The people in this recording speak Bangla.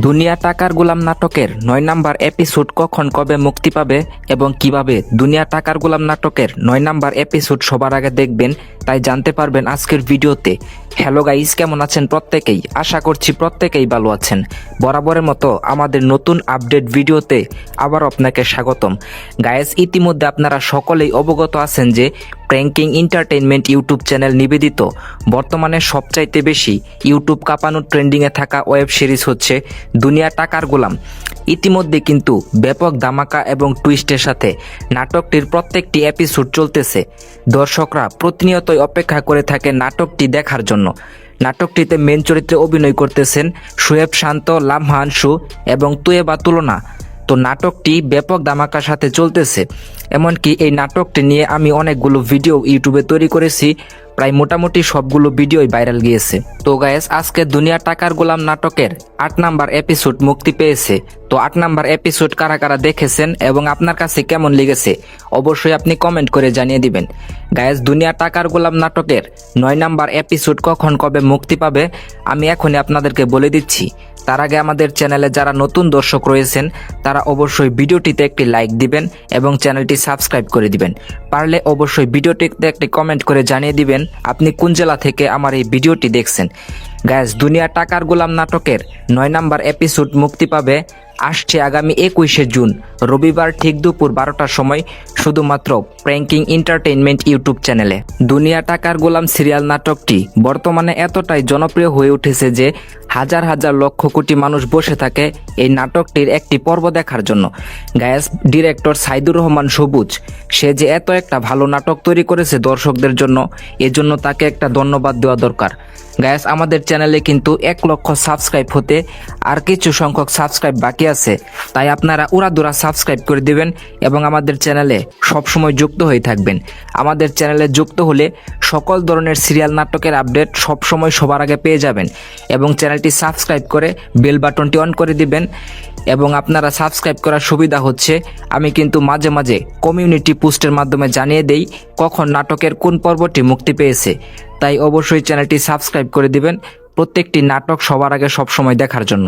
দুনিয়া টাকার গোলাম নাটকের ৯ নাম্বার এপিসোড কখন কবে মুক্তি পাবে এবং কিভাবে দুনিয়া টাকার গোলাম নাটকের ৯ নাম্বার এপিসোড সবার আগে দেখবেন তাই জানতে পারবেন আজকের ভিডিওতে। হ্যালো গাইস, কেমন আছেন প্রত্যেকেই? আশা করছি প্রত্যেকেই ভালো আছেন। বরাবরের মতো আমাদের নতুন আপডেট ভিডিওতে আবার আপনাকে স্বাগতম। গাইস, ইতিমধ্যে আপনারা সকলেই অবগত আছেন যে প্র্যাঙ্কিং এন্টারটেইনমেন্ট ইউটিউব চ্যানেল নিবেদিত বর্তমানে সবচাইতে বেশি ইউটিউব কাঁপানো ট্রেন্ডিংয়ে থাকা ওয়েব সিরিজ হচ্ছে দুনিয়া টাকার গোলাম। ইতিমধ্যে কিন্তু ব্যাপক ধামাকা এবং টুইস্টের সাথে নাটকটির প্রত্যেকটি এপিসোড চলতেছে। দর্শকরা প্রতিনিয়তই অপেক্ষা করে থাকে নাটকটি দেখার জন্য। নাটকটিতে মেন চরিত্রে অভিনয় করতেছেন শোয়েব শান্ত, লামহা আনসু এবং তুয়েবা তুলনা। তো নাটকটি ব্যাপক ধামাকার সাথে চলতেছে। এমনকি এই নাটকটি নিয়ে আমি অনেকগুলো ভিডিও ইউটিউবে তৈরি করেছি, প্রায় মোটামুটি সবগুলো ভিডিওই ভাইরাল গিয়েছে। তো গাইস, আজকে দুনিয়া টাকার গোলাম নাটকের ৮ নাম্বার এপিসোড মুক্তি পেয়েছে। তো ৮ নাম্বার এপিসোড কারা কারা দেখেছেন এবং আপনার কাছে কেমন লেগেছে অবশ্যই আপনি কমেন্ট করে জানিয়ে দিবেন। গাইস, দুনিয়া টাকার গোলাম নাটকের ৯ নাম্বার এপিসোড কখন কবে মুক্তি পাবে আমি এখনই আপনাদেরকে বলে দিচ্ছি। তার আগে আমাদের চ্যানেলে যারা নতুন দর্শক রয়েছেন তারা অবশ্যই ভিডিওটিতে একটি লাইক দিবেন এবং চ্যানেলটি সাবস্ক্রাইব করে দিবেন। পারলে অবশ্যই ভিডিওটিতে একটি কমেন্ট করে জানিয়ে দিবেন আপনি কোন জেলা থেকে আমার এই ভিডিওটি দেখছেন। গাইস, দুনিয়া টাকার গোলাম নাটকের ৯ নাম্বার এপিসোড মুক্তি পাবে আসছে আগামী ২১শে জুন রবিবার ঠিক দুপুর ১২টার সময় শুধুমাত্র প্র্যাঙ্কিং এন্টারটেইনমেন্ট ইউটিউব চ্যানেলে। দুনিয়া টাকার গোলাম সিরিয়াল নাটকটি বর্তমানে এতটাই জনপ্রিয় হয়ে উঠেছে যে হাজার হাজার লক্ষ কোটি মানুষ বসে থাকে এই নাটকটির একটি পর্ব দেখার জন্য। গায়েস, ডিরেক্টর সাইদুর রহমান সবুজ সে যে এত একটা ভালো নাটক তৈরি করেছে দর্শকদের জন্য, এজন্য তাকে একটা ধন্যবাদ দেওয়া দরকার। গায়েস, আমাদের চ্যানেলে কিন্তু ১ লক্ষ সাবস্ক্রাইব হতে আর কিছু সংখ্যক সাবস্ক্রাইব বাকি আছে, তাই আপনারা উড়াদুরা সাবস্ক্রাইব করে দিবেন এবং আমাদের চ্যানেলে সবসময় যুক্ত হয়ে থাকবেন। আমাদের চ্যানেলে যুক্ত হলে সকল ধরনের সিরিয়াল নাটকের আপডেট সবসময় সবার আগে পেয়ে যাবেন এবং চ্যানেলটি সাবস্ক্রাইব করে বেল বাটনটি অন করে দিবেন। এবং আপনারা সাবস্ক্রাইব করার সুবিধা হচ্ছে আমি কিন্তু মাঝে মাঝে কমিউনিটি পোস্টের মাধ্যমে জানিয়ে দেই কখন নাটকের কোন পর্বটি মুক্তি পেয়েছে, তাই অবশ্যই চ্যানেলটি সাবস্ক্রাইব করে দিবেন প্রত্যেকটি নাটক সবার আগে সবসময় দেখার জন্য।